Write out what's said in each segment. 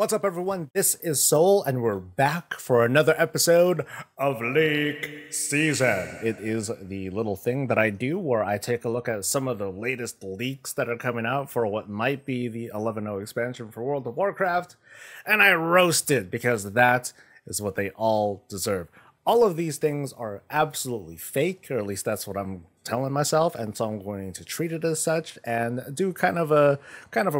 What's up, everyone? This is Soul, and we're back for another episode of Leak Season. It is the little thing that I do where I take a look at some of the latest leaks that are coming out for what might be the 11.0 expansion for World of Warcraft, and I roast it because that is what they all deserve. All of these things are absolutely fake, or at least that's what I'm telling myself, and so I'm going to treat it as such and do kind of a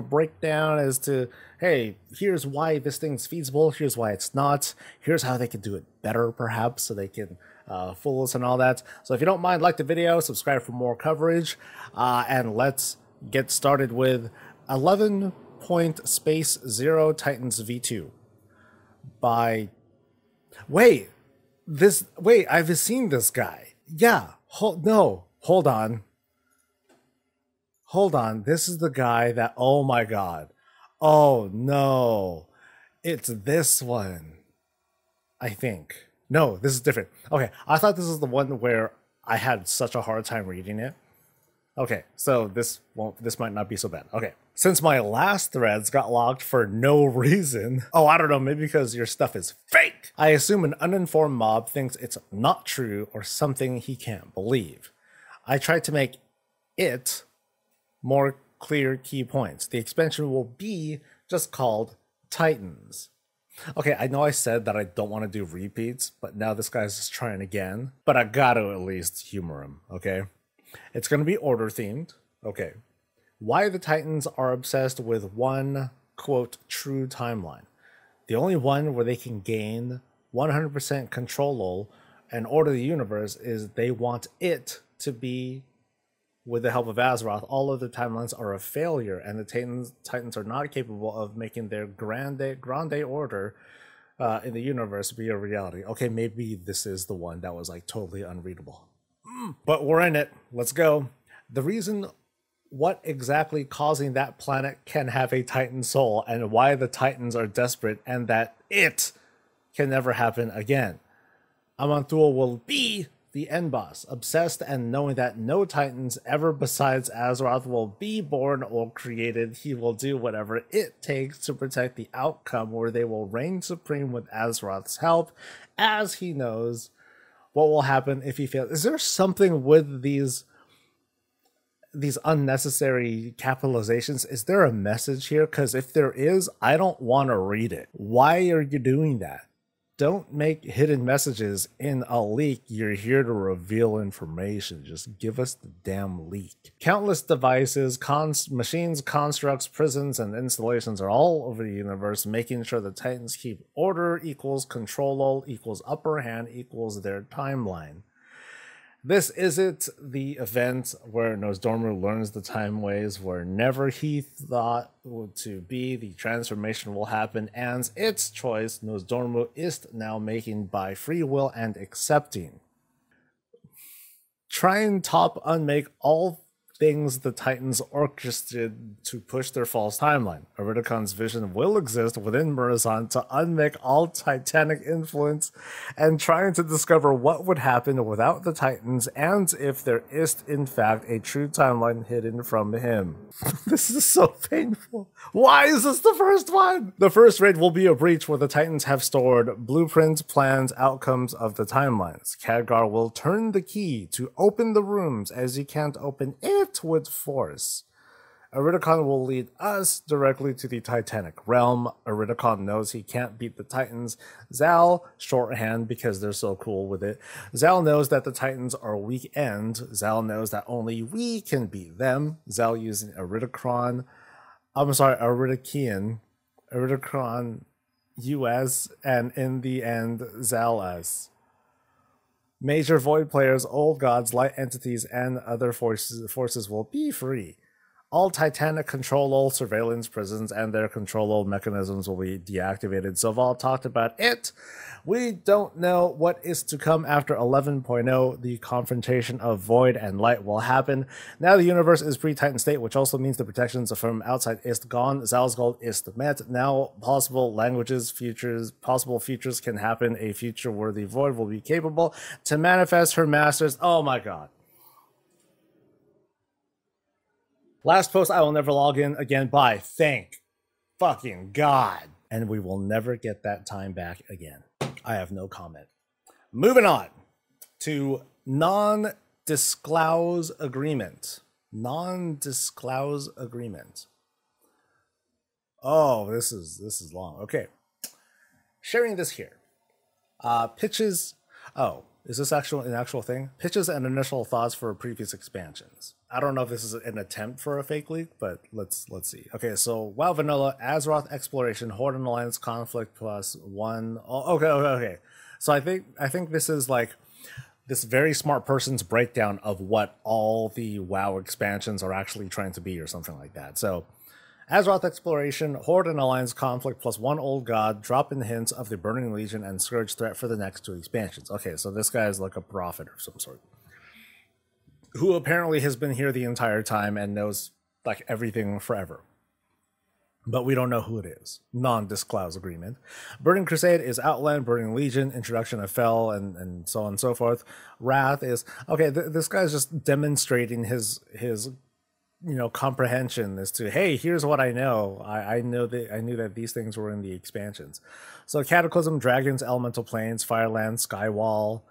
breakdown as to, hey, here's why this thing's feasible, here's why it's not, here's how they can do it better perhaps so they can fool us and all that. So if you don't mind, like the video, subscribe for more coverage, and let's get started with 11.0 Titans V2 by... Wait, I've seen this guy. Yeah, hold on. This is the guy that, oh my god. Oh no. It's this one. I think. No, this is different. Okay, I thought this was the one where I had such a hard time reading it. Okay, so this might not be so bad. Okay, since my last threads got locked for no reason, oh, I don't know, maybe because your stuff is fake, I assume an uninformed mob thinks it's not true or something he can't believe. I tried to make it more clear key points. The expansion will be just called Titans. Okay, I know I said that I don't want to do repeats, but now this guy's just trying again. But I gotta at least humor him, okay? It's going to be order themed. Okay. Why the Titans are obsessed with one, quote, true timeline. The only one where they can gain 100% control and order the universe is they want it to be with the help of Azeroth. All other timelines are a failure, and the Titans are not capable of making their grande order in the universe be a reality. Okay, maybe this is the one that was like totally unreadable. But we're in it. Let's go. The reason what exactly causing that planet can have a Titan soul and why the Titans are desperate and that it can never happen again. Amanthul will be the end boss, obsessed and knowing that no Titans ever besides Azeroth will be born or created. He will do whatever it takes to protect the outcome where they will reign supreme with Azeroth's help, as he knows what will happen if he fails. Is there something with these unnecessary capitalizations? Is there a message here? Because if there is, I don't want to read it. Why are you doing that? Don't make hidden messages in a leak. You're here to reveal information. Just give us the damn leak. Countless devices, machines, constructs, prisons, and installations are all over the universe, making sure the Titans keep order equals control equals upper hand equals their timeline. This isn't the event where Nosdormu learns the time ways, where never he thought to be. The transformation will happen, and its choice Nosdormu is now making by free will and accepting. Try and top unmake all things the Titans orchestrated to push their false timeline. Aridicon's vision will exist within Murazan to unmake all Titanic influence and trying to discover what would happen without the Titans and if there is in fact a true timeline hidden from him. This is so painful. Why is this the first one? The first raid will be a breach where the Titans have stored blueprints, plans, outcomes of the timelines. Khadgar will turn the key to open the rooms as he can't open it with force. Aridicon will lead us directly to the Titanic realm. Aridicon knows he can't beat the Titans. Zal, shorthand because they're so cool with it. Zal knows that the Titans are weak-end. Zal knows that only we can beat them. Zal using Aridicon US, and in the end, Zal us. Major void players, old gods, light entities, and other forces will be free. All Titanic control surveillance prisons and their control mechanisms will be deactivated. Zoval talked about it. We don't know what is to come after 11.0. The confrontation of void and light will happen. Now the universe is pre-Titan state, which also means the protections from outside is gone. Zal's goal is met. Now possible futures can happen. A future where the void will be capable to manifest her masters. Oh my god. Last post, I will never log in again by. Thank fucking God. and we will never get that time back again. I have no comment. Moving on to non-disclose agreement. Non-disclose agreement. Oh, this is long. Okay. Sharing this here. Pitches. Oh, is this an actual thing? Pitches and initial thoughts for previous expansions. I don't know if this is an attempt for a fake leak, but let's see. Okay, so WoW Vanilla, Azeroth Exploration, Horde and Alliance Conflict +1. Oh, okay. So I think this is like this very smart person's breakdown of what all the WoW expansions are actually trying to be, or something like that. So Azeroth Exploration, Horde and Alliance Conflict +1 Old God, drop in hints of the Burning Legion and Scourge threat for the next 2 expansions. Okay, so this guy is like a prophet of some sort, who apparently has been here the entire time and knows like everything forever. But we don't know who it is. Non-disclose agreement. Burning Crusade is Outland, Burning Legion, Introduction of Fel, and so on and so forth. Wrath is, okay, this guy's just demonstrating his comprehension as to, hey, here's what I know. I knew that these things were in the expansions. So Cataclysm, Dragons, Elemental Planes, Fireland, Skywall,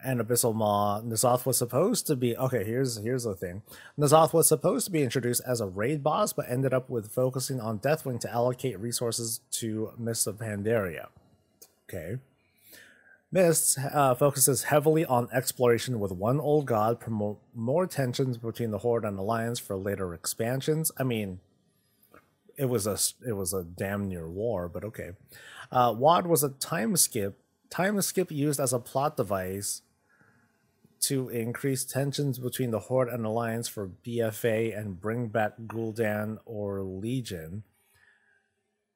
and Abyssal Maw. N'Zoth was supposed to be, okay, here's the thing. N'Zoth was supposed to be introduced as a raid boss, but ended up with focusing on Deathwing to allocate resources to Mists of Pandaria. Okay. Mists focuses heavily on exploration with 1 Old God, promote more tensions between the Horde and Alliance for later expansions. I mean, it was a damn near war, but okay. WoD was a time skip used as a plot device to increase tensions between the Horde and Alliance for BFA and bring back Gul'dan or Legion.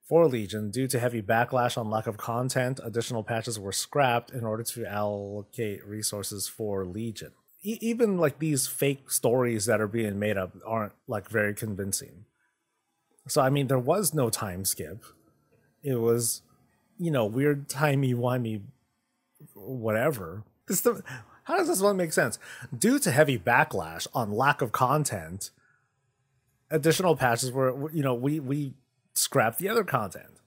For Legion, due to heavy backlash on lack of content, additional patches were scrapped in order to allocate resources for Legion. Even like these fake stories that are being made up aren't like very convincing. So I mean, there was no time skip. It was, weird timey-wimey whatever. How does this one make sense? Due to heavy backlash on lack of content, additional patches were, we scrapped the other content.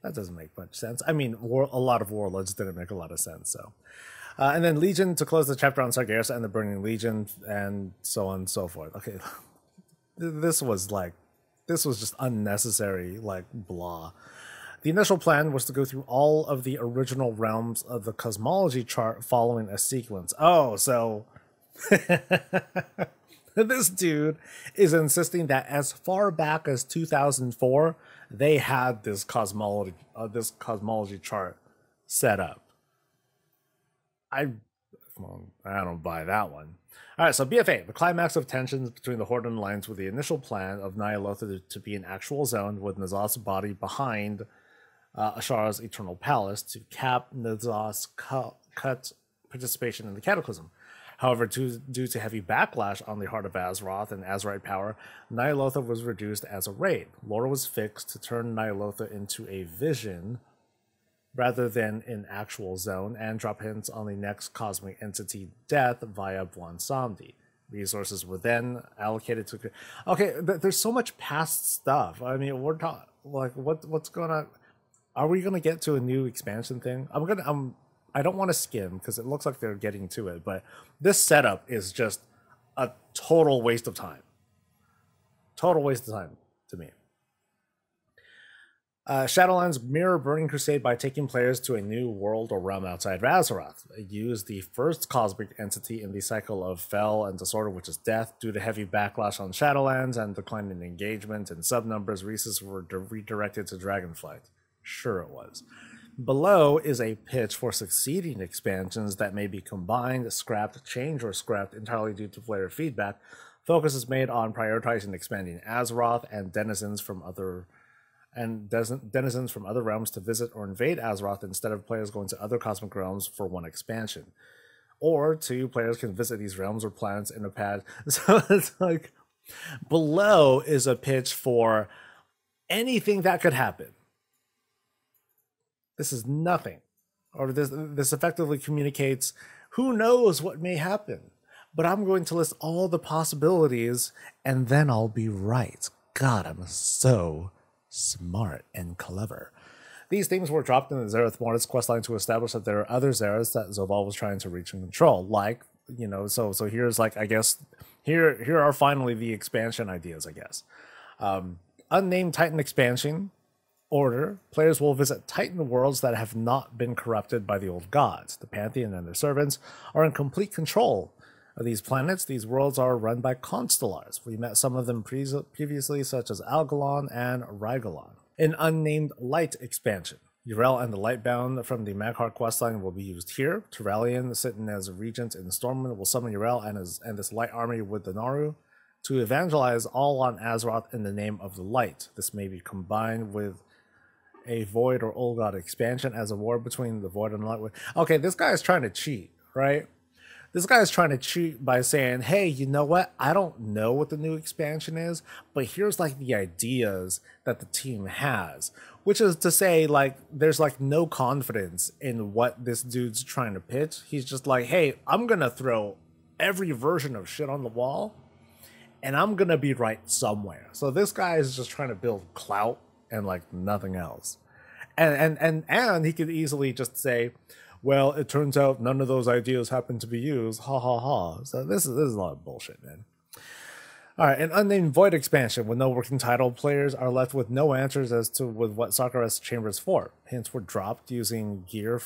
That doesn't make much sense. I mean, a lot of Warlords didn't make a lot of sense, so. And then Legion to close the chapter on Sargeras and the Burning Legion, and so on and so forth. Okay, this was just unnecessary, like, blah. The initial plan was to go through all of the original realms of the cosmology chart following a sequence. Oh, so this dude is insisting that as far back as 2004, they had this cosmology chart set up. I don't buy that one. All right, so BFA, the climax of tensions between the Horde and Alliance, with the initial plan of Ny'alotha to be an actual zone with N'Zoth's body behind Ashara's Eternal Palace to cap N'Zoth's cut participation in the Cataclysm. However, due to heavy backlash on the Heart of Azeroth and Azerite power, Ny'alotha was reduced as a raid. Lore was fixed to turn Ny'alotha into a vision rather than an actual zone, and drop hints on the next cosmic entity, Death, via Bwonsamdi. Resources were then allocated to... Okay, there's so much past stuff. I mean, we're talking... Like, what's going on? Are we going to get to a new expansion thing? I don't want to skim, because it looks like they're getting to it, but this setup is just a total waste of time. Total waste of time to me. Shadowlands mirror Burning Crusade by taking players to a new world or realm outside of Azeroth. Use the first cosmic entity in the cycle of Fel and Disorder, which is Death. Due to heavy backlash on Shadowlands and decline in engagement and sub-numbers, resources were redirected to Dragonflight. Sure it was. Below is a pitch for succeeding expansions that may be combined, scrapped, changed, or scrapped entirely due to player feedback. Focus is made on prioritizing expanding Azeroth and denizens from other realms to visit or invade Azeroth instead of players going to other cosmic realms for one expansion. Or 2 players can visit these realms or planets in a pad. So it's like, below is a pitch for anything that could happen. This is nothing. Or this effectively communicates, who knows what may happen. But I'm going to list all the possibilities, and then I'll be right. God, I'm so smart and clever. These themes were dropped in the Zereth Mortis questline to establish that there are other Zereths that Zobal was trying to reach and control. Like, you know, so here's like, I guess, here are finally the expansion ideas, I guess. Unnamed Titan expansion order. Players will visit Titan worlds that have not been corrupted by the old gods. The Pantheon and their servants are in complete control of these planets. These worlds are run by Constellars. We met some of them previously, such as Algalon and Rygalon. An Unnamed Light expansion. Yrel and the Lightbound from the Maghar questline will be used here. Turalian, sitting as a regent in Stormwind, will summon Yrel and this light army with the Naru to evangelize all on Azeroth in the name of the light. This may be combined with a Void or Old God expansion as a war between the Void and the Light. Okay, this guy is trying to cheat, right? This guy is trying to cheat by saying, hey, you know what? I don't know what the new expansion is, but here's like the ideas that the team has. Which is to say, like, there's like no confidence in what this dude's trying to pitch. He's just like, hey, I'm going to throw every version of shit on the wall, and I'm going to be right somewhere. So this guy is just trying to build clout and like nothing else. And he could easily just say, well, it turns out none of those ideas happen to be used. Ha ha ha. So this is a lot of bullshit, man. All right, an Unnamed Void expansion with no working title. Players are left with no answers as to what Sakhar's chamber is for. Hints were dropped using gear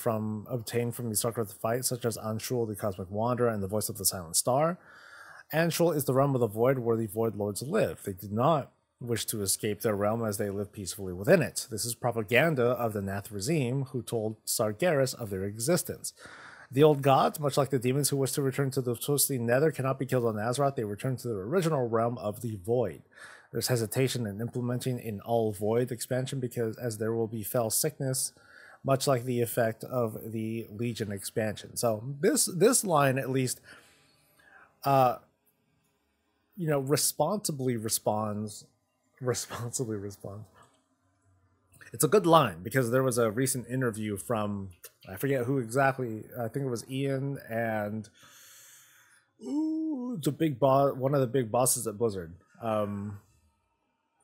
obtained from the Sakhar's fight, such as Anshul, the Cosmic Wanderer, and the Voice of the Silent Star. Anshul is the realm of the Void where the Void Lords live. They did not wish to escape their realm as they live peacefully within it. This is propaganda of the Nath regime, who told Sargeras of their existence. The old gods, much like the demons who wish to return to the twisty nether, cannot be killed on Azeroth. They return to their original realm of the Void. There's hesitation in implementing an all Void expansion because as there will be fell sickness, much like the effect of the Legion expansion. So this line at least, responsibly responds. It's a good line because there was a recent interview from, I forget who exactly, I think it was Ian and the big boss, one of the big bosses at Blizzard.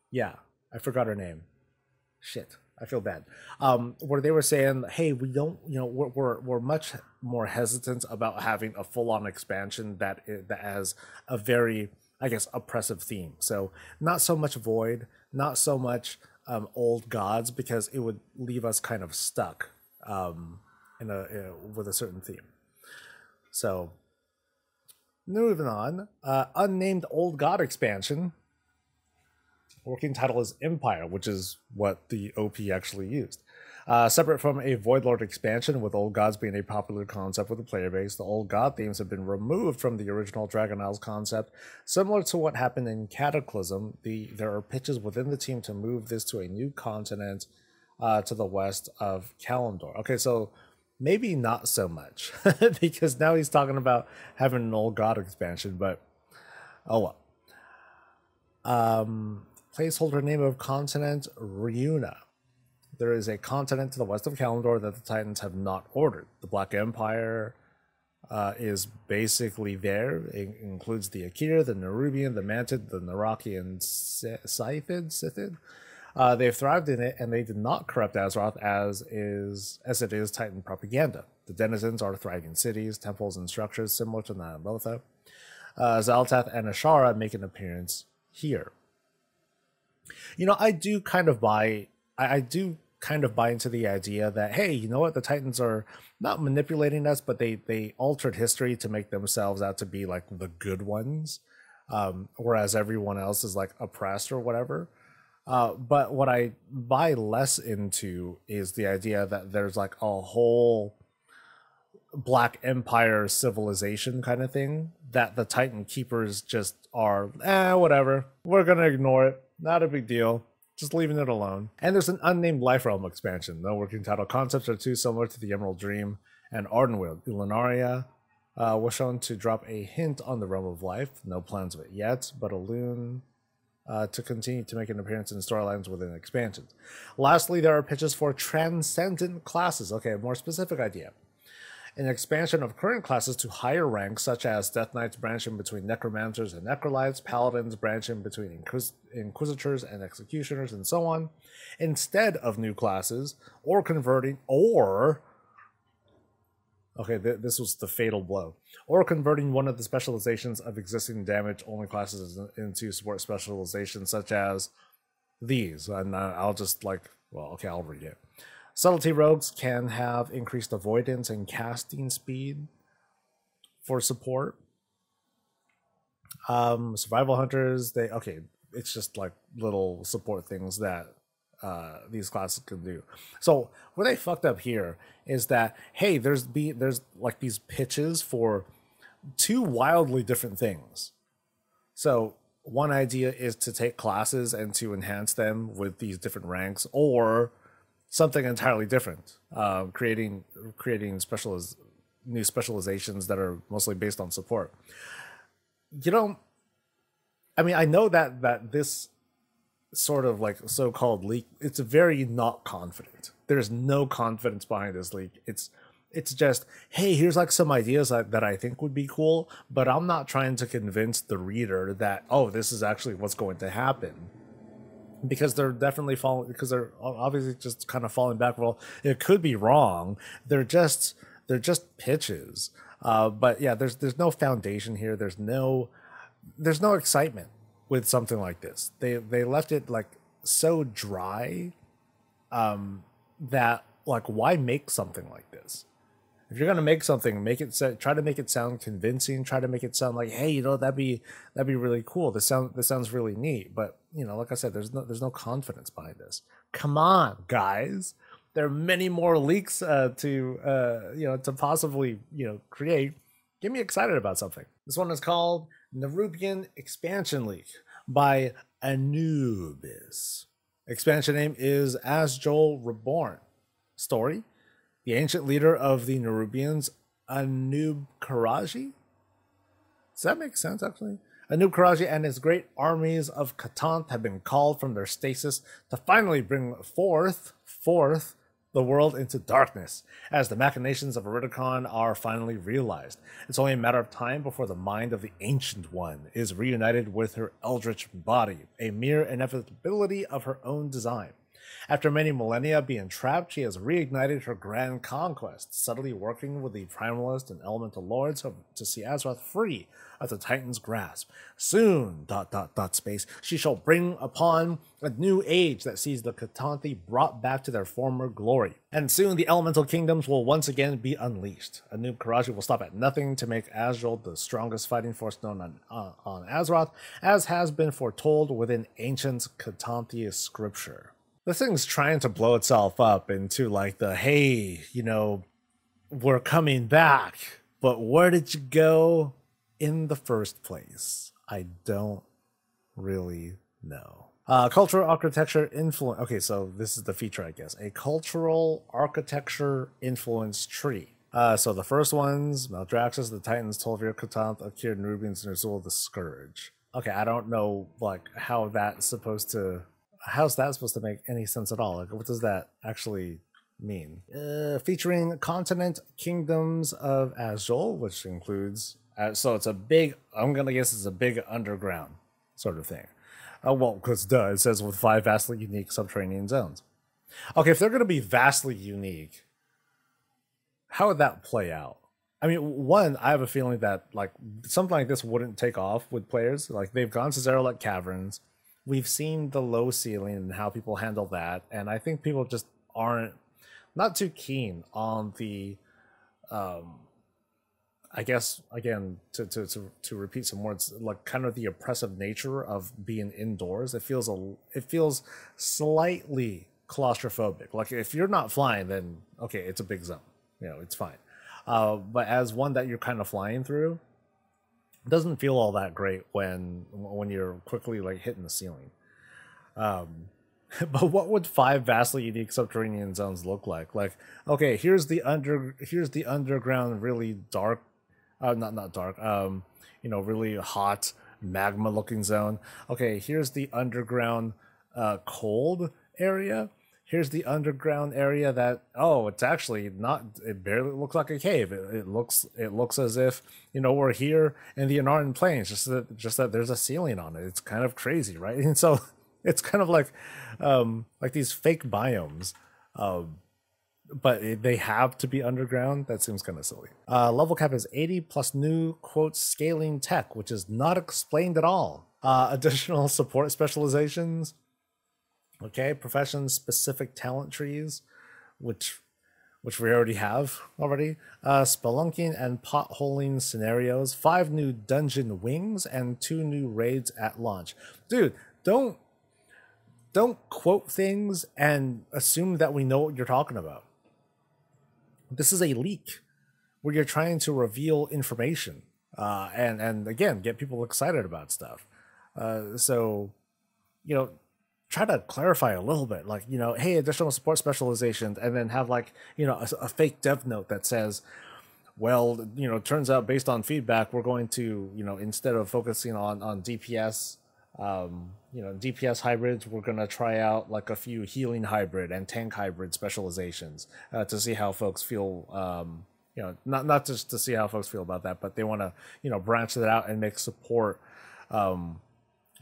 Yeah, I forgot her name. Shit, I feel bad. Where they were saying, hey, we don't, we're much more hesitant about having a full-on expansion that has a very, I guess, oppressive theme. So not so much Void, not so much old gods, because it would leave us kind of stuck with a certain theme. So moving on, Unnamed Old God expansion. Working title is Empire, which is what the OP actually used. Separate from a Void Lord expansion, with Old Gods being a popular concept with the player base, the Old God themes have been removed from the original Dragon Isles concept. Similar to what happened in Cataclysm, there are pitches within the team to move this to a new continent to the west of Kalimdor. Okay, so maybe not so much, because now he's talking about having an Old God expansion, but oh well. Placeholder name of continent, Ryuna. There is a continent to the west of Kalimdor that the Titans have not ordered. The Black Empire is basically there. It includes the Akir, the Nerubian, the Mantid, the Naraki, and Scythid. They've thrived in it, and they did not corrupt Azeroth as it is Titan propaganda. The denizens are thriving cities, temples, and structures similar to Nanabotha. Xal'atath and Ashara make an appearance here. I do kind of buy into the idea that, hey, you know what, the Titans are not manipulating us, but they altered history to make themselves out to be like the good ones, whereas everyone else is like oppressed or whatever. But what I buy less into is the idea that there's like a whole Black Empire civilization kind of thing that the Titan Keepers just are, whatever, we're gonna ignore it, not a big deal, just leaving it alone. And there's an Unnamed Life Realm expansion. No working title. Concepts are too similar to the Emerald Dream and Ardenweald. Lunaria was shown to drop a hint on the Realm of Life. No plans of it yet, but a loon to continue to make an appearance in storylines within expansions. Lastly, there are pitches for Transcendent classes. Okay, a more specific idea. An expansion of current classes to higher ranks, such as Death Knights branching between Necromancers and Necrolytes, Paladins branching between Inquisitors and Executioners, and so on, instead of new classes, or converting, or... Okay, this was the fatal blow. Or converting one of the specializations of existing damage-only classes into support specializations, such as these. And I'll just I'll read it. Subtlety rogues can have increased avoidance and casting speed for support. Survival hunters, it's just like little support things that these classes can do. So where they fucked up here is that, hey, there's like these pitches for two wildly different things. So one idea is to take classes and to enhance them with these different ranks, or something entirely different, creating new specializations that are mostly based on support. I know that this sort of like so-called leak, it's very not confident. There's no confidence behind this leak. It's just, hey, here's like some ideas that I think would be cool, but I'm not trying to convince the reader that, oh, this is actually what's going to happen. Because they're definitely they're obviously just kind of falling back. Well, it could be wrong. They're just pitches. But yeah, there's no foundation here. There's no excitement with something like this. They left it like so dry that, like, why make something like this? If you're gonna make something, try to make it sound convincing. Try to make it sound like, hey, that'd be really cool. This sounds really neat. But like I said, there's no confidence behind this. Come on, guys. There are many more leaks to possibly create. Get me excited about something. This one is called Nerubian Expansion Leak by Anubis. Expansion name is Asjol Reborn. Story: the ancient leader of the Nerubians, Anub-Karaji? Does that make sense, actually? Anub-Karaji and his great armies of Catan have been called from their stasis to finally bring forth the world into darkness, as the machinations of Eridicon are finally realized. It's only a matter of time before the mind of the Ancient One is reunited with her eldritch body, a mere inevitability of her own design. After many millennia being trapped, she has reignited her grand conquest, subtly working with the Primalist and Elemental Lords to see Azeroth free of the Titan's grasp. Soon, ... she shall bring upon a new age that sees the Catanthi brought back to their former glory. And soon the Elemental Kingdoms will once again be unleashed. Anub-Karaji will stop at nothing to make Azrael the strongest fighting force known on Azeroth, as has been foretold within ancient Catanthi scripture. This thing's trying to blow itself up into like the, hey, we're coming back, but where did you go in the first place? I don't really know. Cultural architecture influence. Okay, so this is the feature, I guess. A cultural architecture influence tree. So the first one's Maldraxxus, the Titans, Tol'vir, Catan, Akir, Nerubians, Ner'zhul, the Scourge. Okay, I don't know how's that supposed to make any sense at all? Like, what does that actually mean? Featuring continent kingdoms of Azul, which includes, so it's a big, I'm gonna guess it's a big underground sort of thing. Well, because it says with 5 vastly unique subterranean zones. Okay, if they're gonna be vastly unique, how would that play out? I mean, one, I have a feeling that like something like this wouldn't take off with players. Like, they've gone to Zeralek Caverns. We've seen the low ceiling and how people handle that, and I think people just aren't not too keen on the I guess, again, to repeat some words, like kind of the oppressive nature of being indoors. It feels slightly claustrophobic. Like, if you're not flying, then okay, it's a big zone, it's fine. But as one that you're kind of flying through, it doesn't feel all that great when you're quickly like hitting the ceiling. But what would 5 vastly unique subterranean zones look like? Like, okay, here's the underground, really dark, not dark, really hot magma looking zone. Okay, here's the underground cold area. Here's the underground area that, oh, it's actually not, it barely looks like a cave. It looks as if, you know, we're here in the Anartan Plains, just that there's a ceiling on it. It's kind of crazy, right? And so it's kind of like these fake biomes, but they have to be underground. That seems kind of silly. Level cap is 80 plus new, quote, scaling tech, which is not explained at all. Additional support specializations. Okay, profession-specific talent trees, which we already have spelunking and potholing scenarios, 5 new dungeon wings, and 2 new raids at launch. Dude, don't quote things and assume that we know what you're talking about. This is a leak where you're trying to reveal information and again, get people excited about stuff. So, you know, try to clarify a little bit, like, you know, hey, additional support specializations, and then have, like, you know, a fake dev note that says, well, you know, turns out based on feedback, we're going to, you know, instead of focusing on DPS, you know, DPS hybrids, we're going to try out like a few healing hybrid and tank hybrid specializations to see how folks feel, you know, not just to see how folks feel about that, but they want to, you know, branch that out and make support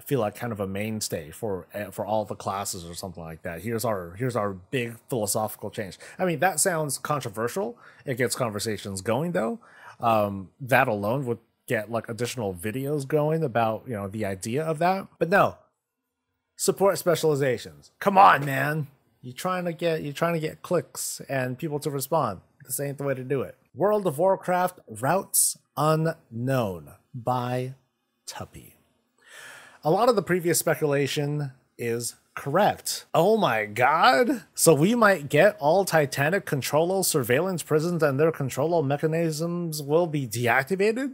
feel like kind of a mainstay for all the classes or something like that. Here's our big philosophical change. I mean, that sounds controversial. It gets conversations going though. That alone would get like additional videos going about, you know, the idea of that. But no, support specializations. Come on, man. You're trying to get clicks and people to respond. This ain't the way to do it. World of Warcraft Routes Unknown by Tuppy. A lot of the previous speculation is correct. Oh my god. So we might get all Titanic control surveillance prisons and their control mechanisms will be deactivated?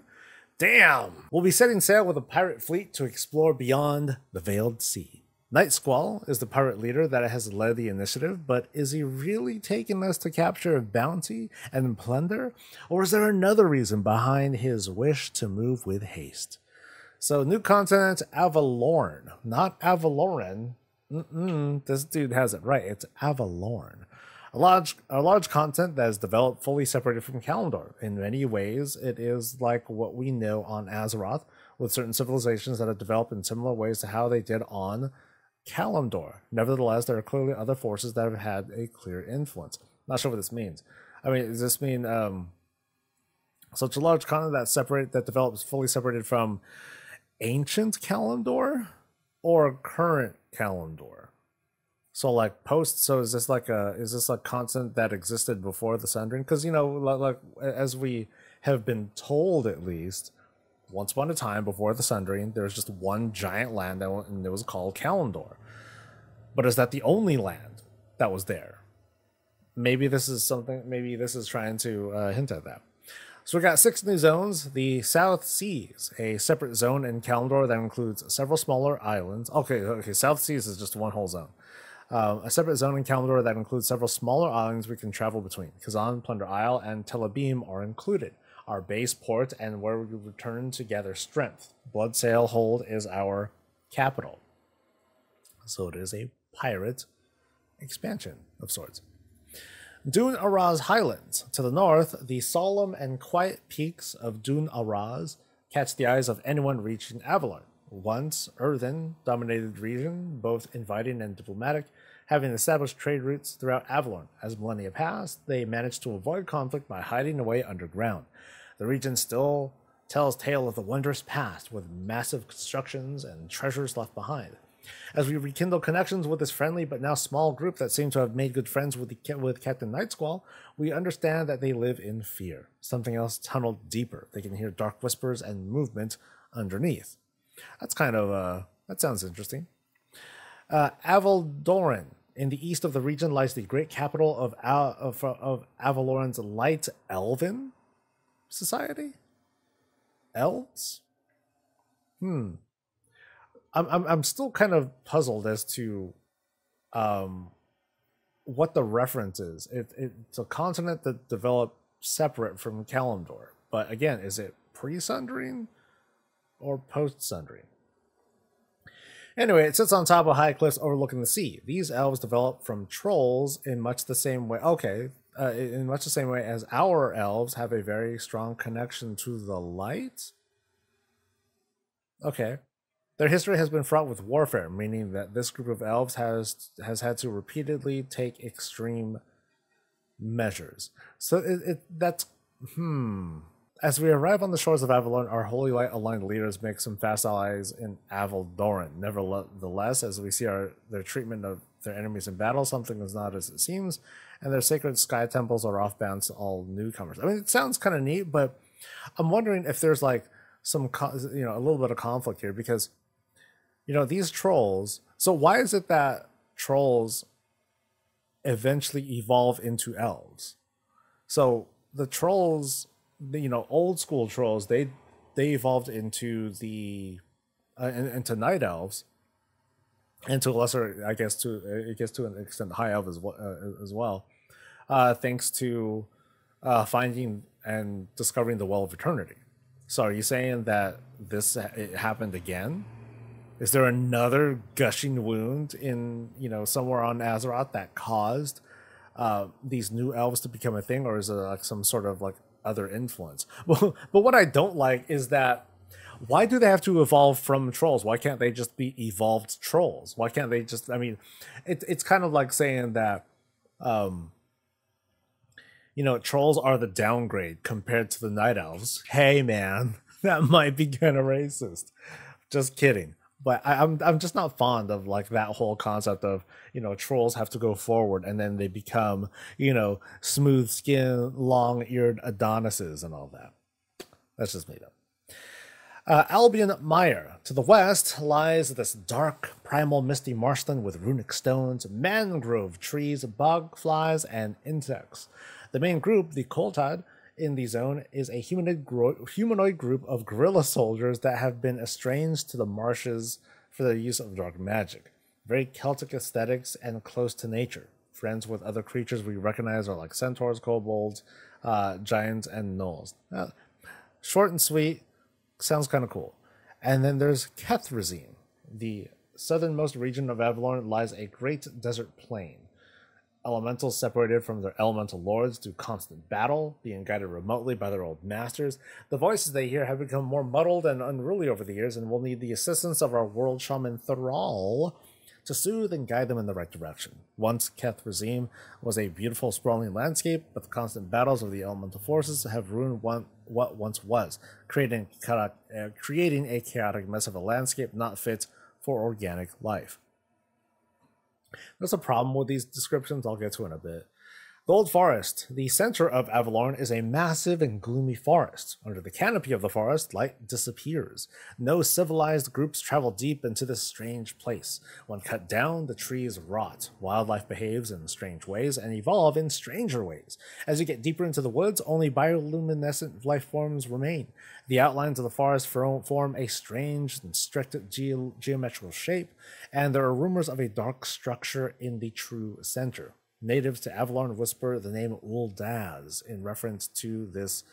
Damn. We'll be setting sail with a pirate fleet to explore beyond the Veiled Sea. Night Squall is the pirate leader that has led the initiative, but is he really taking us to capture bounty and plunder? Or is there another reason behind his wish to move with haste? So, new continent, Avalorn. Not Avaloran. This dude has it right. It's Avalorn. A large continent that is developed fully separated from Kalimdor. In many ways, it is like what we know on Azeroth, with certain civilizations that have developed in similar ways to how they did on Kalimdor. Nevertheless, there are clearly other forces that have had a clear influence. Not sure what this means. I mean, does this mean such a large continent that develops fully separated from ancient Kalimdor or current Kalimdor? So like post, so is this a continent that existed before the Sundering? Because, you know, like as we have been told, at least once upon a time before the Sundering, there was just one giant land and it was called Kalimdor. But is that the only land that was there? Maybe this is trying to hint at that. So we got 6 new zones. The South Seas, a separate zone in Kalimdor that includes several smaller islands. Okay, South Seas is just one whole zone. A separate zone in Kalimdor that includes several smaller islands we can travel between. Kazan, Plunder Isle, and Tel Abyim are included. Our base port and where we return to gather strength. Bloodsail Hold is our capital. So it is a pirate expansion of sorts. Dun Araz Highlands. To the north, the solemn and quiet peaks of Dun Araz catch the eyes of anyone reaching Avalon. Once earthen-dominated region, both inviting and diplomatic, having established trade routes throughout Avalon. As millennia passed, they managed to avoid conflict by hiding away underground. The region still tells tale of the wondrous past, with massive constructions and treasures left behind. As we rekindle connections with this friendly but now small group that seem to have made good friends with Captain Nightsquall, we understand that they live in fear. Something else tunneled deeper. They can hear dark whispers and movement underneath. That's kind of, that sounds interesting. Avaldoran. In the east of the region lies the great capital of Avaloran's Light Elven Society? Elves? I'm still kind of puzzled as to what the reference is. It's a continent that developed separate from Kalimdor. But again, is it pre-Sundering or post-Sundering? Anyway, it sits on top of high cliffs overlooking the sea. These elves developed from trolls in much the same way. Okay, in much the same way as our elves have a very strong connection to the light. Okay. Their history has been fraught with warfare, meaning that this group of elves has had to repeatedly take extreme measures. So that's As we arrive on the shores of Avalon, our Holy Light aligned leaders make some fast allies in Avaldoran. Nevertheless, as we see their treatment of their enemies in battle, something is not as it seems, and their sacred sky temples are off bounds to all newcomers. I mean, it sounds kind of neat, but I'm wondering if there's like some, a little bit of conflict here, because, these trolls. So why is it that trolls eventually evolve into elves? So the trolls, old school trolls, they evolved into into night elves, and to a lesser, I guess, to an extent, high elf as well, thanks to finding and discovering the Well of Eternity. So are you saying that it happened again? Is there another gushing wound in somewhere on Azeroth that caused these new elves to become a thing, or is it like some sort of like other influence? Well, but what I don't like is that, why do they have to evolve from trolls? Why can't they just be evolved trolls? Why can't they just, I mean, it's kind of like saying that trolls are the downgrade compared to the night elves. Hey man, that might be kind of racist. Just kidding. But I'm just not fond of like that whole concept of, trolls have to go forward and then they become, smooth skin, long eared Adonises and all that. That's just made up. Albion Mire. To the west lies this dark, primal, misty marshland with runic stones, mangrove trees, bog flies, and insects. The main group, the Koltad, in the zone is a humanoid group of guerrilla soldiers that have been estranged to the marshes for their use of dark magic. Very Celtic aesthetics and close to nature. Friends with other creatures we recognize are like centaurs, kobolds, giants, and gnolls. Short and sweet, sounds kind of cool. And then there's Kethrazine. The southernmost region of Avalon lies a great desert plain. Elementals separated from their elemental lords through constant battle, being guided remotely by their old masters. The voices they hear have become more muddled and unruly over the years, and will need the assistance of our world shaman Thrall to soothe and guide them in the right direction. Once Kethrazim was a beautiful sprawling landscape, but the constant battles of the elemental forces have ruined what once was, creating a chaotic mess of a landscape not fit for organic life. There's a problem with these descriptions I'll get to in a bit. The Old Forest. The center of Avalon is a massive and gloomy forest. Under the canopy of the forest, light disappears. No civilized groups travel deep into this strange place. When cut down, the trees rot. Wildlife behaves in strange ways and evolve in stranger ways. As you get deeper into the woods, only bioluminescent life forms remain. The outlines of the forest form a strange and strict geometrical shape, and there are rumors of a dark structure in the true center. Natives to Avalon whisper the name Uldaz in reference to this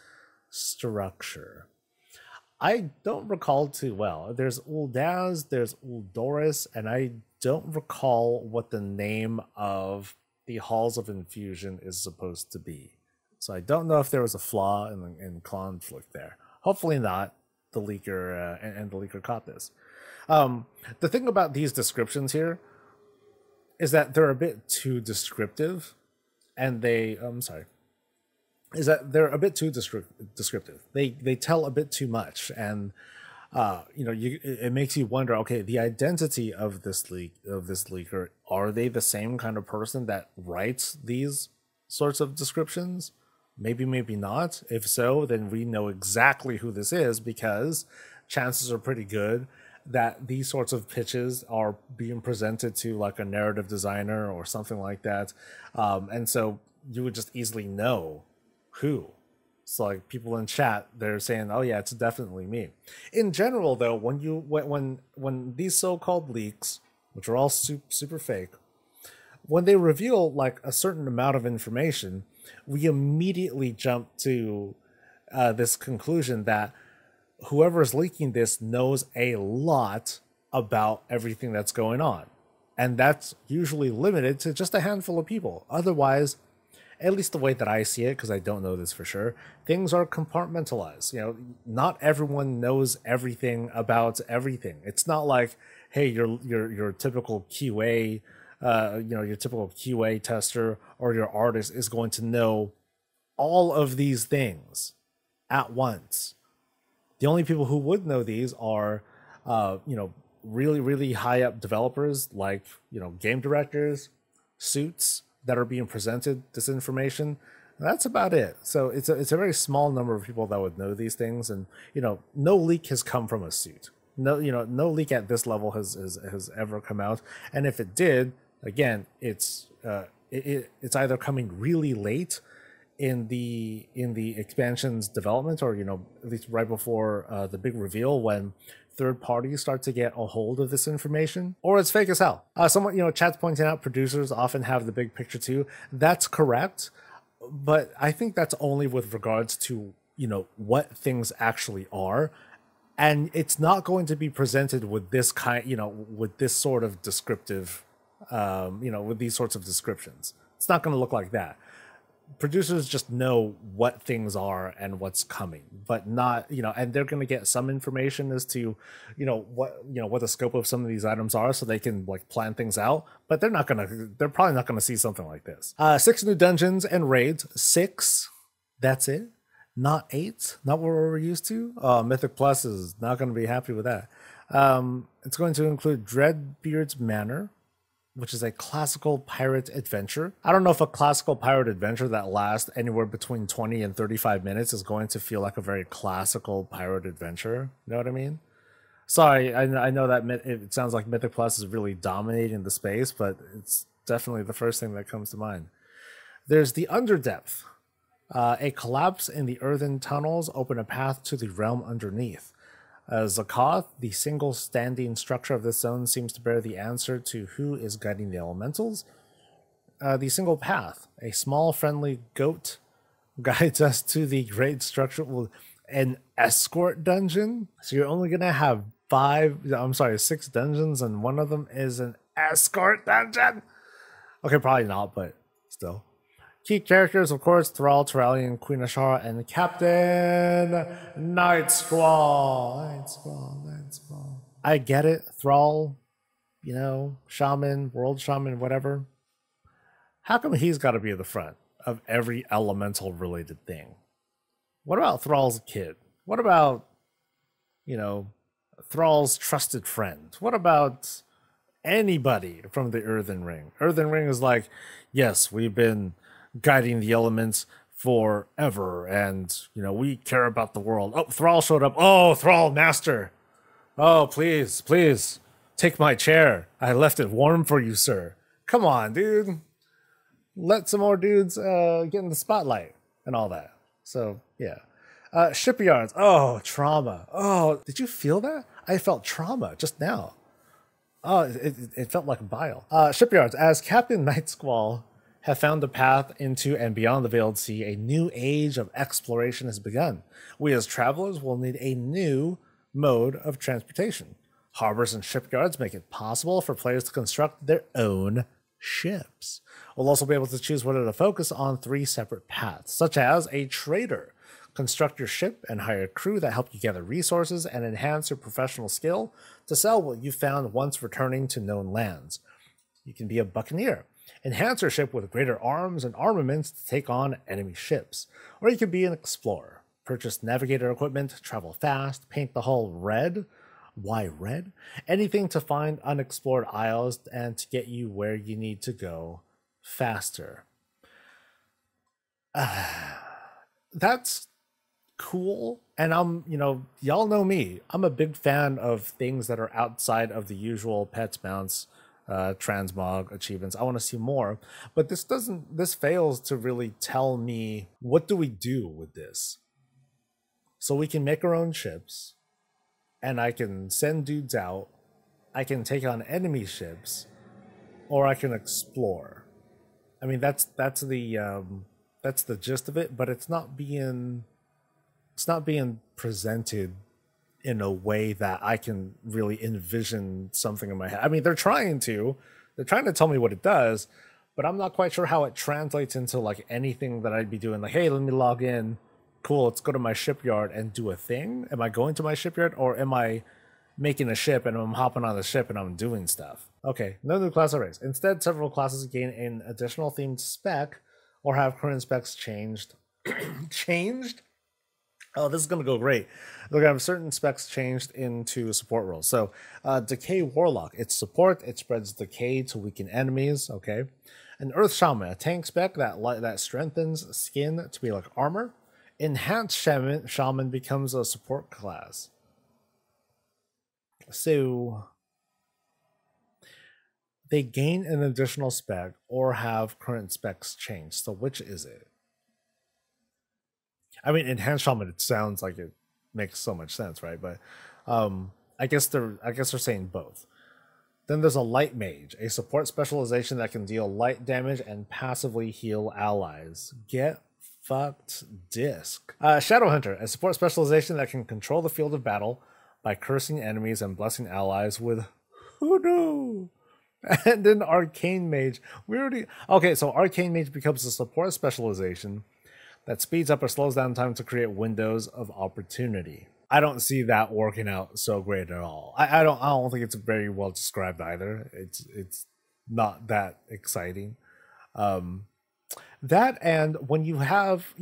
structure. I don't recall too well. There's Uldaz, there's Uldoris, and I don't recall what the name of the Halls of Infusion is supposed to be. So I don't know if there was a flaw in conflict there. Hopefully not. The leaker and the leaker caught this. The thing about these descriptions here is that they're a bit too descriptive, and they're a bit too descriptive. They tell a bit too much, and it makes you wonder. Okay, the identity of this leaker, are they the same kind of person that writes these sorts of descriptions? Maybe, maybe not. If so, then we know exactly who this is, because chances are pretty good that these sorts of pitches are being presented to like a narrative designer or something like that. And so you would just easily know who. So like people in chat, they're saying, oh yeah, it's definitely me. In general though, when these so-called leaks, which are all super fake, when they reveal like a certain amount of information, we immediately jump to this conclusion that whoever is leaking this knows a lot about everything that's going on. And that's usually limited to just a handful of people. Otherwise, at least the way that I see it, because I don't know this for sure, things are compartmentalized. You know, not everyone knows everything about everything. It's not like, hey, your typical QA, your typical QA tester or your artist is going to know all of these things at once. The only people who would know these are, really, really high up developers like, game directors, suits that are being presented this information. That's about it. So it's a very small number of people that would know these things. And, no leak has come from a suit. No leak at this level has ever come out. And if it did, again, it's either coming really late in the expansion's development, or at least right before the big reveal when third parties start to get a hold of this information, or it's fake as hell. Someone, chat's pointing out producers often have the big picture too. That's correct, but I think that's only with regards to what things actually are, and it's not going to be presented with this kind, with this sort of descriptive, with these sorts of descriptions. It's not going to look like that. Producers just know what things are and what's coming, but not, and they're going to get some information as to, what the scope of some of these items are, so they can plan things out, but they're probably not going to see something like this. 6 new dungeons and raids. 6, that's it. Not 8, not what we're used to. Mythic Plus is not going to be happy with that. It's going to include Dreadbeard's Manor, which is a classical pirate adventure. I don't know if a classical pirate adventure that lasts anywhere between 20 and 35 minutes is going to feel like a very classical pirate adventure. You know what I mean? Sorry, I know that it sounds like Mythic Plus is really dominating the space, but it's definitely the first thing that comes to mind. There's the Underdepth. A collapse in the earthen tunnels open a path to the realm underneath. Zakoth, the single standing structure of this zone, seems to bear the answer to who is guiding the elementals. The single path, a small friendly goat, guides us to the great structure. An escort dungeon? So you're only going to have 6 dungeons, and one of them is an escort dungeon? Okay, probably not, but still. Key characters, of course, Thrall, Turalian, Queen Ashara, and Captain Night Squall. Night Squall. I get it. Thrall, shaman, world shaman, whatever. How come he's got to be at the front of every elemental related thing? What about Thrall's kid? What about, Thrall's trusted friend? What about anybody from the Earthen Ring? Earthen Ring is like, yes, we've been guiding the elements forever, and we care about the world. Oh, Thrall showed up. Oh, Thrall master. Oh, please take my chair. I left it warm for you, sir. Come on, dude. Let some more dudes get in the spotlight and all that. So yeah. Shipyards. Oh, trauma. Oh, did you feel that? I felt trauma just now. Oh, it felt like bile. Shipyards. As Captain Night Squall have found a path into and beyond the Veiled Sea, a new age of exploration has begun. We as travelers will need a new mode of transportation. Harbors and shipyards make it possible for players to construct their own ships. We'll also be able to choose whether to focus on 3 separate paths, such as a trader. Construct your ship and hire a crew that help you gather resources and enhance your professional skill to sell what you found once returning to known lands. You can be a buccaneer. Enhance your ship with greater arms and armaments to take on enemy ships. Or you could be an explorer. Purchase navigator equipment, travel fast, paint the hull red. Why red? Anything to find unexplored isles and to get you where you need to go faster. That's cool. And y'all know me. I'm a big fan of things that are outside of the usual pets, mounts, transmog achievements. I want to see more, but this fails to really tell me what do we do with this. So we can make our own ships, and I can send dudes out, I can take on enemy ships, or I can explore. I mean, that's the gist of it, but it's not being presented in a way that I can really envision something in my head. I mean, they're trying to tell me what it does, but I'm not quite sure how it translates into like anything that I'd be doing. Like, hey, let me log in. Cool, let's go to my shipyard and do a thing. Am I going to my shipyard, or am I making a ship and I'm hopping on the ship and I'm doing stuff? Okay, no new class or race. Instead, several classes gain an additional themed spec or have current specs changed. Changed? Oh, this is going to go great. We're going to have certain specs changed into support roles. So, Decay Warlock, it's support. It spreads decay to weaken enemies. Okay. An Earth Shaman, a tank spec that strengthens skin to be like armor. Enhanced Shaman becomes a support class. So, they gain an additional spec or have current specs changed. So, which is it? I mean, Enhanced Shaman, it sounds like it makes so much sense, right? But I guess they're saying both. Then there's a Light Mage, a support specialization that can deal light damage and passively heal allies. Get fucked, disc. Shadow Hunter, a support specialization that can control the field of battle by cursing enemies and blessing allies with hoodoo. And then Arcane Mage. Okay, so Arcane Mage becomes a support specialization that speeds up or slows down time to create windows of opportunity. I don't see that working out so great at all. I don't think it's very well described either. It's not that exciting. That, and when you have,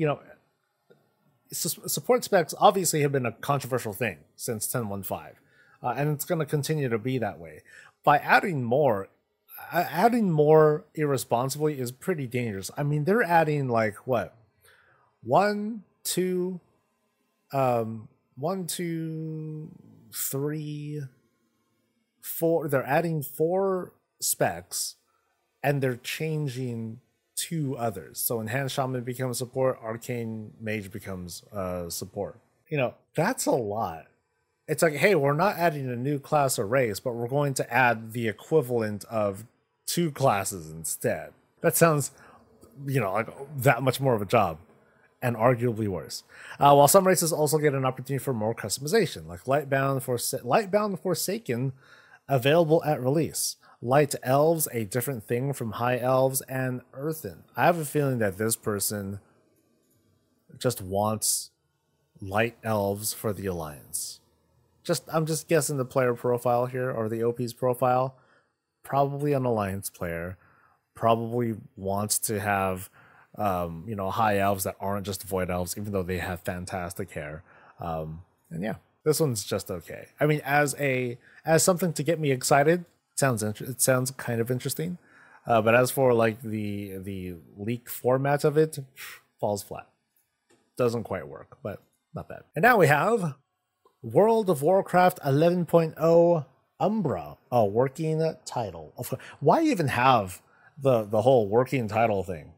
support specs obviously have been a controversial thing since 10.1.5, and it's going to continue to be that way. By adding more irresponsibly is pretty dangerous. I mean, they're adding like what? 1, 2, 3, 4. They're adding 4 specs, and they're changing 2 others. So Enhanced Shaman becomes support, Arcane Mage becomes support. That's a lot. It's like, hey, we're not adding a new class or race, but we're going to add the equivalent of 2 classes instead. That sounds, like that much more of a job. And arguably worse. While some races also get an opportunity for more customization, like Lightbound Forsaken, available at release. Light Elves, a different thing from High Elves, and Earthen. I have a feeling that this person just wants Light Elves for the Alliance. I'm just guessing the player profile here, or the OP's profile. Probably an Alliance player. Probably wants to have high elves that aren't just void elves, even though they have fantastic hair. And yeah, this one's just okay. I mean, as something to get me excited, it sounds kind of interesting. But as for like the leak format of it, falls flat. Doesn't quite work, but not bad. And now we have World of Warcraft 11.0 Umbra, a working title. Why even have the whole working title thing?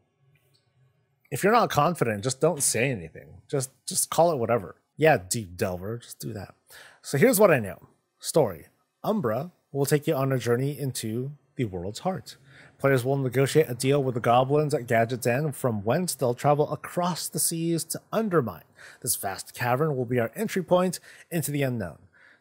If you're not confident, just don't say anything. Just call it whatever. Yeah, Deep Delver, just do that. So here's what I know. Story. Umbra will take you on a journey into the world's heart. Players will negotiate a deal with the goblins at Gadget's End, from whence they'll travel across the seas to Undermine. This vast cavern will be our entry point into the unknown.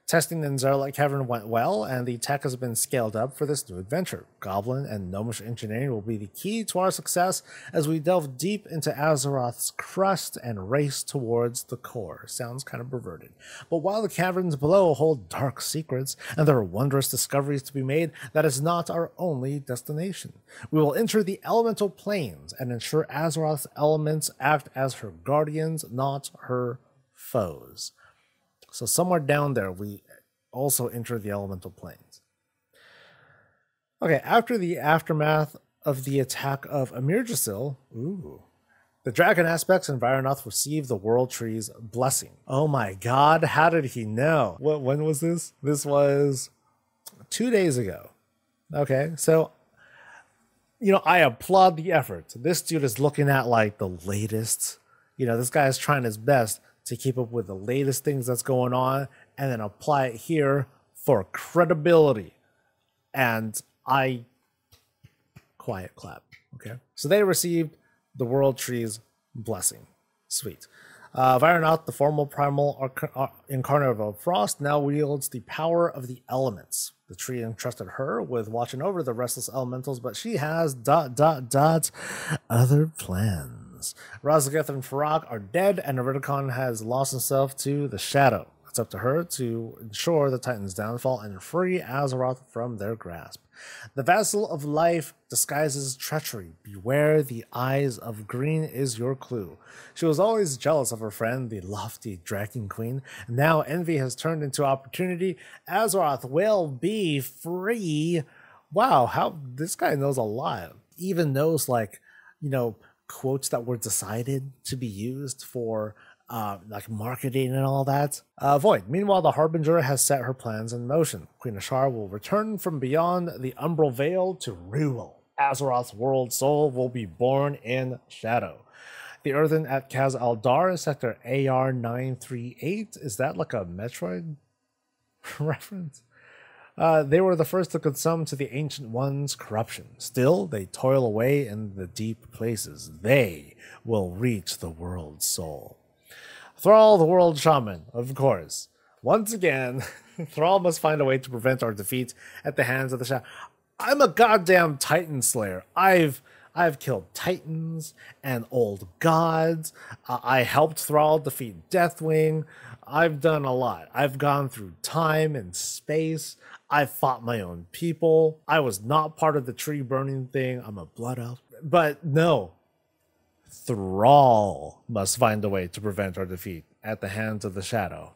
Testing in Zarlite Cavern went well, and the tech has been scaled up for this new adventure. Goblin and gnomish engineering will be the key to our success as we delve deep into Azeroth's crust and race towards the core. Sounds kind of perverted. But while the caverns below hold dark secrets, and there are wondrous discoveries to be made, that is not our only destination. We will enter the elemental planes and ensure Azeroth's elements act as her guardians, not her foes. So somewhere down there, we also enter the elemental planes. Okay, after the aftermath of the attack of Amirjasil, the dragon aspects in Vironoth receive the World Tree's blessing. Oh my god, how did he know? When was this? This was 2 days ago. Okay, so, I applaud the effort. This dude is looking at like the latest, this guy is trying his best to keep up with the latest things that's going on and then apply it here for credibility. And I quiet clap. Okay. So they received the World Tree's blessing. Sweet. Vironaut, the formal primal incarnate of frost, now wields the power of the elements. The tree entrusted her with watching over the restless elementals, but she has ... other plans. Razageth and Farak are dead, and Nerubian has lost himself to the shadow. It's up to her to ensure the Titan's downfall and free Azeroth from their grasp. The Vassal of Life disguises treachery. Beware, the eyes of green is your clue. She was always jealous of her friend, the lofty Dragon Queen. Now envy has turned into opportunity. Azeroth will be free. Wow, how this guy knows a lot. Even knows, like, you know, quotes that were decided to be used for like marketing and all that. Void. Meanwhile, the Harbinger has set her plans in motion. Queen Ashara will return from beyond the Umbral Veil to rule. Azeroth's world soul will be born in shadow. The Earthen at Kaz Aldar, sector AR938. Is that like a Metroid reference? They were the first to consume to the Ancient One's corruption. Still, they toil away in the deep places. They will reach the world's soul. Thrall, the world shaman, of course. Once again, Thrall must find a way to prevent our defeat at the hands of the shadow. I'm a goddamn Titan Slayer. I've killed Titans and old gods. I helped Thrall defeat Deathwing. I've done a lot. I've gone through time and space. I've fought my own people. I was not part of the tree burning thing. I'm a blood elf. But no, Thrall must find a way to prevent our defeat at the hands of the shadow.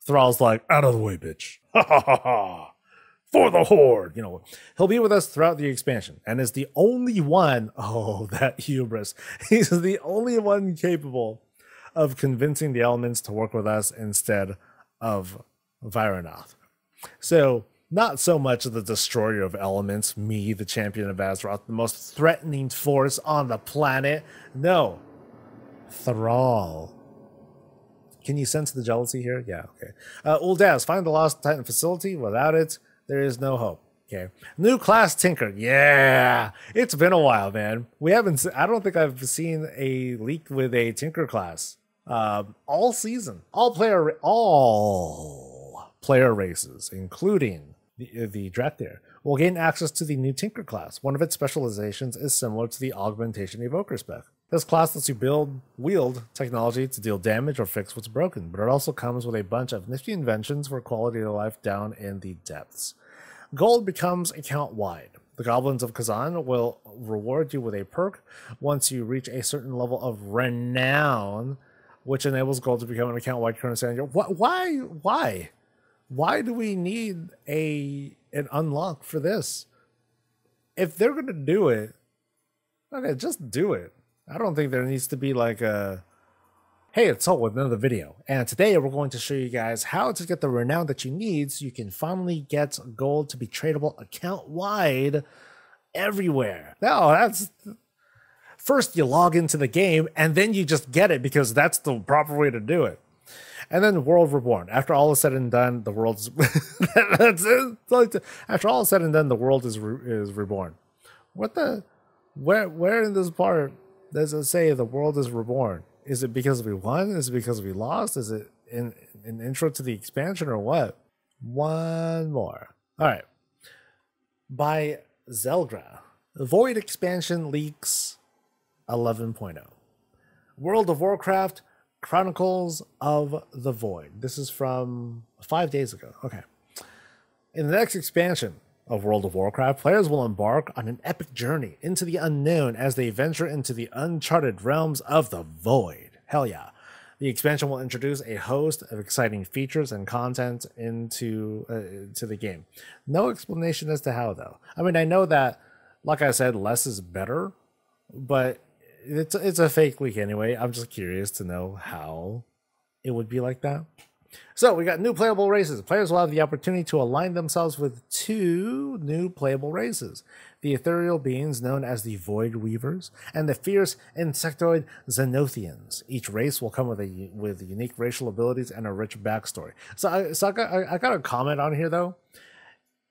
Thrall's like, out of the way, bitch. Ha ha ha ha. For the Horde. You know, he'll be with us throughout the expansion and is the only one, oh, that hubris. He's the only one capable of convincing the elements to work with us instead of Vironath. So, not so much the destroyer of elements, me, the champion of Azeroth, the most threatening force on the planet. No, Thrall. Can you sense the jealousy here? Yeah, okay. Uldaz, find the lost Titan facility. Without it, there is no hope. Okay. New class Tinker. Yeah, it's been a while, man. We haven't. I don't think I've seen a leak with a Tinker class all season. All player races, including the Drakthir, will gain access to the new Tinker class. One of its specializations is similar to the Augmentation Evoker spec. This class lets you wield technology to deal damage or fix what's broken, but it also comes with a bunch of nifty inventions for quality of life down in the depths. Gold becomes account-wide. The Goblins of Kazan will reward you with a perk once you reach a certain level of renown, which enables gold to become an account-wide currency. Why? Why do we need an unlock for this? If they're going to do it, okay, just do it. I don't think there needs to be like a, hey, it's Soul with another video. And today we're going to show you guys how to get the renown that you need so you can finally get gold to be tradable account-wide everywhere. No, that's... First you log into the game and then you just get it because that's the proper way to do it. And then World Reborn. After all is said and done, the world is that's it. Like after all is said and done, the world is reborn. What the? Where in this part does it say the world is reborn? Is it because we won? Is it because we lost? Is it in an intro to the expansion or what? One more. All right. By Zelgra. Void expansion leaks 11.0. World of Warcraft Chronicles of the Void. This is from 5 days ago. Okay. In the next expansion of World of Warcraft, players will embark on an epic journey into the unknown as they venture into the uncharted realms of the Void. Hell yeah. The expansion will introduce a host of exciting features and content into to the game. No explanation as to how, though. I mean, I know that, like I said, less is better, but it's a fake leak anyway. I'm just curious to know how it would be like that. So we got new playable races. Players will have the opportunity to align themselves with 2 new playable races. The ethereal beings known as the Void Weavers and the fierce insectoid Xenothians. Each race will come with unique racial abilities and a rich backstory. So I got a comment on here though.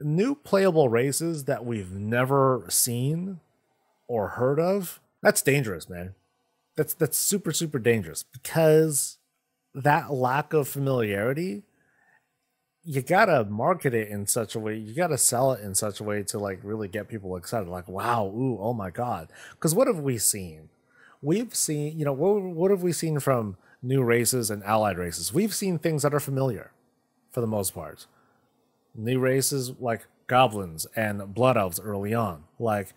New playable races that we've never seen or heard of. That's dangerous, man. that's super super dangerous, because that lack of familiarity, you gotta market it in such a way, you gotta sell it in such a way to like really get people excited, like wow, ooh, oh my god. Because what have we seen? We've seen, you know, what have we seen from new races and allied races? We've seen things that are familiar for the most part. New races like goblins and blood elves early on, like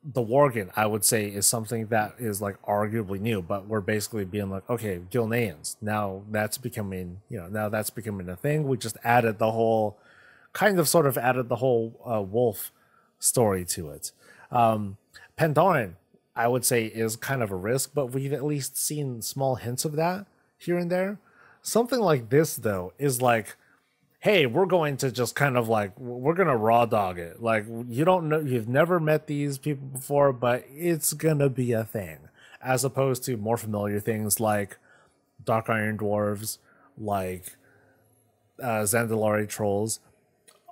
the Worgen, I would say, is something that is like arguably new, but we're basically being like, okay, Gilneans, now that's becoming, you know, now that's becoming a thing. We just added the whole, kind of sort of added the whole wolf story to it. Pandaren, I would say, is kind of a risk, but we've at least seen small hints of that here and there. Something like this, though, is like, hey, we're going to just kind of like, we're going to raw dog it. Like, you don't know, you've never met these people before, but it's going to be a thing. As opposed to more familiar things like Dark Iron Dwarves, like Zandalari Trolls.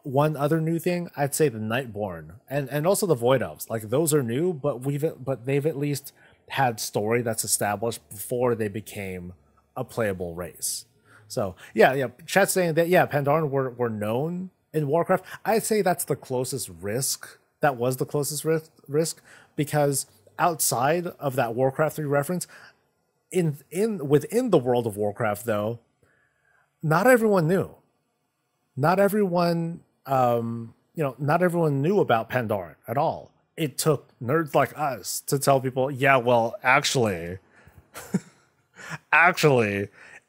One other new thing, I'd say the Nightborn and also the Void Elves. Like, those are new, but they've at least had story that's established before they became a playable race. So yeah, chat's saying that Pandaren were known in Warcraft. I'd say that's the closest risk. That was the closest risk, because outside of that Warcraft 3 reference, within the world of Warcraft, though, not everyone knew. Not everyone, not everyone knew about Pandaren at all. It took nerds like us to tell people, yeah, well, actually,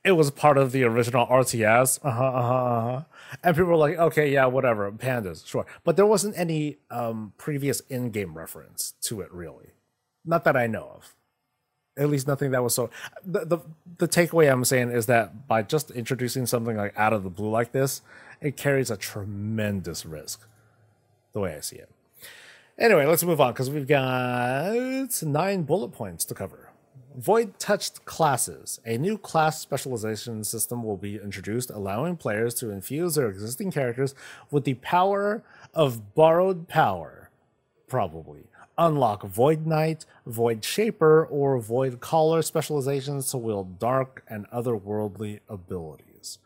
it was part of the original RTS. And people were like, okay, yeah, whatever, pandas, sure. But there wasn't any previous in-game reference to it, really. Not that I know of. At least nothing that was so... The takeaway I'm saying is that by just introducing something like out of the blue like this, it carries a tremendous risk, the way I see it. Anyway, let's move on, because we've got 9 bullet points to cover. Void-touched classes. A new class specialization system will be introduced, allowing players to infuse their existing characters with the power of borrowed power. Probably. Unlock Void Knight, Void Shaper, or Void Caller specializations to wield dark and otherworldly abilities.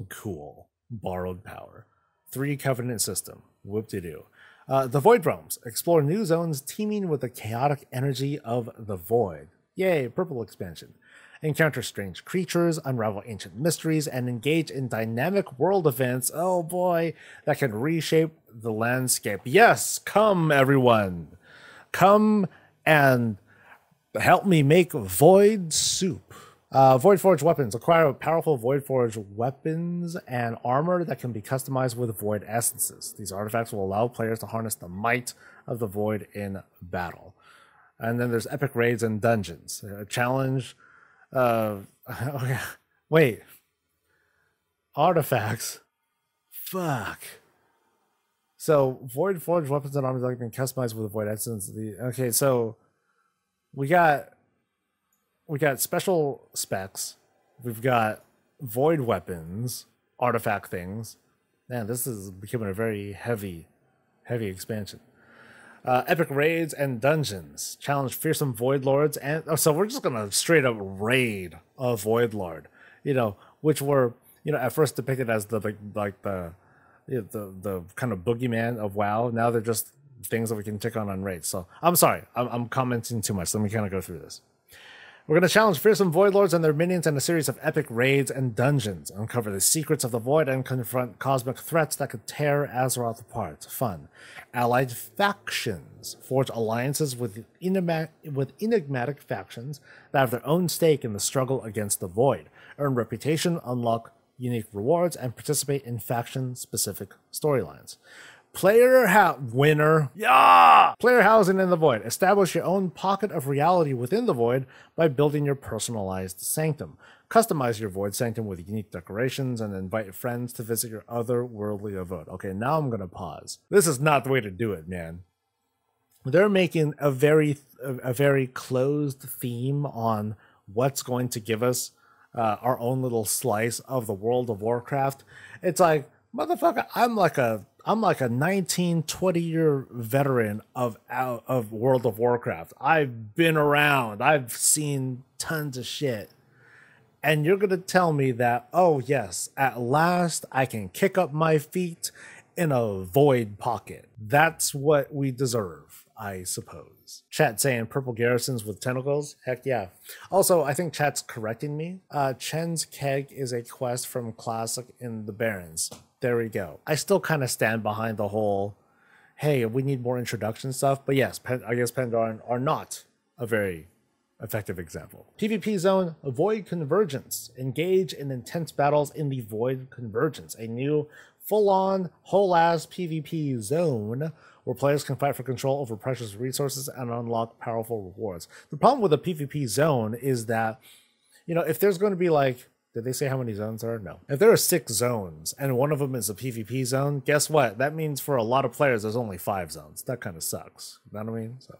Cool. Borrowed power. 3 Covenant system. Whoop-de-doo. The Void Realms. Explore new zones teeming with the chaotic energy of the Void. Yay, purple expansion. Encounter strange creatures, unravel ancient mysteries, and engage in dynamic world events, oh boy, that can reshape the landscape. Yes, come everyone. Come and help me make Void soup. Void Forge weapons. Acquire powerful Void Forge weapons and armor that can be customized with Void essences. These artifacts will allow players to harness the might of the Void in battle. And then there's epic raids and dungeons. Challenge. Okay. Wait. Artifacts. Fuck. So Void Forge weapons and armor that can be customized with Void essences. Okay, so we got special specs. We've got void weapons, artifact things. Man, this is becoming a very heavy expansion. Epic raids and dungeons. Challenge fearsome void lords, and so we're just gonna straight up raid a void lord. Which were at first depicted as the kind of boogeyman of WoW. Now they're just things that we can tick on raids. So I'm sorry, I'm commenting too much. Let me kind of go through this. We're going to challenge fearsome Void Lords and their minions in a series of epic raids and dungeons, uncover the secrets of the Void, and confront cosmic threats that could tear Azeroth apart. Fun. Allied factions. Forge alliances with enigmatic factions that have their own stake in the struggle against the Void. Earn reputation, unlock unique rewards, and participate in faction-specific storylines. Player housing in the Void. Establish your own pocket of reality within the Void by building your personalized sanctum. Customize your Void sanctum with unique decorations and invite friends to visit your otherworldly abode. Okay, now I'm gonna pause. This is not the way to do it, man. They're making a very closed theme on what's going to give us our own little slice of the world of Warcraft. It's like, Motherfucker, I'm like a 19, 20-year veteran of World of Warcraft. I've been around. I've seen tons of shit. And you're going to tell me that, oh yes, at last I can kick up my feet in a void pocket. That's what we deserve, I suppose. Chat saying purple garrisons with tentacles? Heck yeah. Also, I think chat's correcting me. Chen's Keg is a quest from Classic in the Barrens. There we go. I still kind of stand behind the whole, hey, we need more introduction stuff. But yes, I guess Pandaren are not a very effective example. PvP zone, Void Convergence. Engage in intense battles in the Void Convergence, a new full-on, whole-ass PvP zone where players can fight for control over precious resources and unlock powerful rewards. The problem with a PvP zone is that, you know, if there's going to be like, did they say how many zones there are? No. If there are 6 zones and one of them is a PvP zone, guess what? That means for a lot of players, there's only 5 zones. That kind of sucks. You know what I mean? So,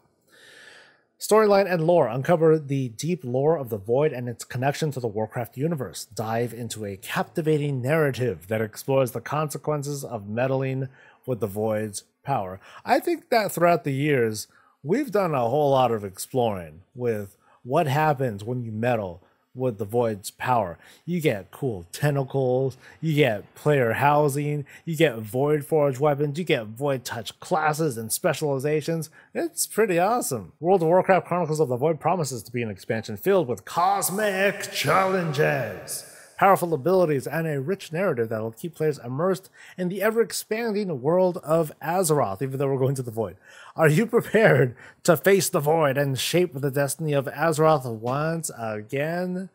storyline and lore. Uncover the deep lore of the Void and its connection to the Warcraft universe. Dive into a captivating narrative that explores the consequences of meddling with the Void's power. I think that throughout the years, we've done a whole lot of exploring with what happens when you meddle with the Void's power. You get cool tentacles, you get player housing, you get Void Forge weapons, you get Void Touch classes and specializations. It's pretty awesome. World of Warcraft Chronicles of the Void promises to be an expansion filled with cosmic challenges, powerful abilities, and a rich narrative that will keep players immersed in the ever-expanding world of Azeroth, even though we're going to the Void. Are you prepared to face the Void and shape the destiny of Azeroth once again?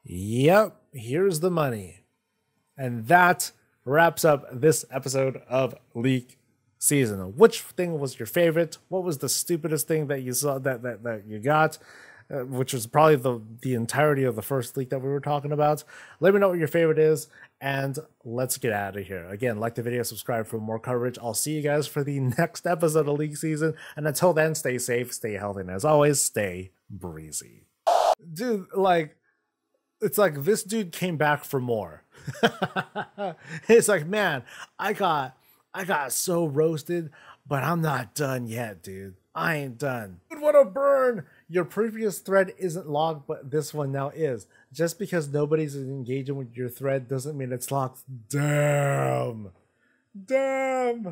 Yep, here's the money. And that wraps up this episode of Leak Season. Which thing was your favorite? What was the stupidest thing that you saw that you got? Which was probably the entirety of the first leak that we were talking about. Let me know what your favorite is, and let's get out of here. Again, like the video, subscribe for more coverage. I'll see you guys for the next episode of League Season, and until then, stay safe, stay healthy, and as always, stay breezy. Dude, like, it's like this dude came back for more. It's like, man, I got so roasted, but I'm not done yet, dude. I ain't done. Dude, what a burn! Your previous thread isn't logged, but this one now is. Just because nobody's engaging with your thread doesn't mean it's locked. Damn. Damn.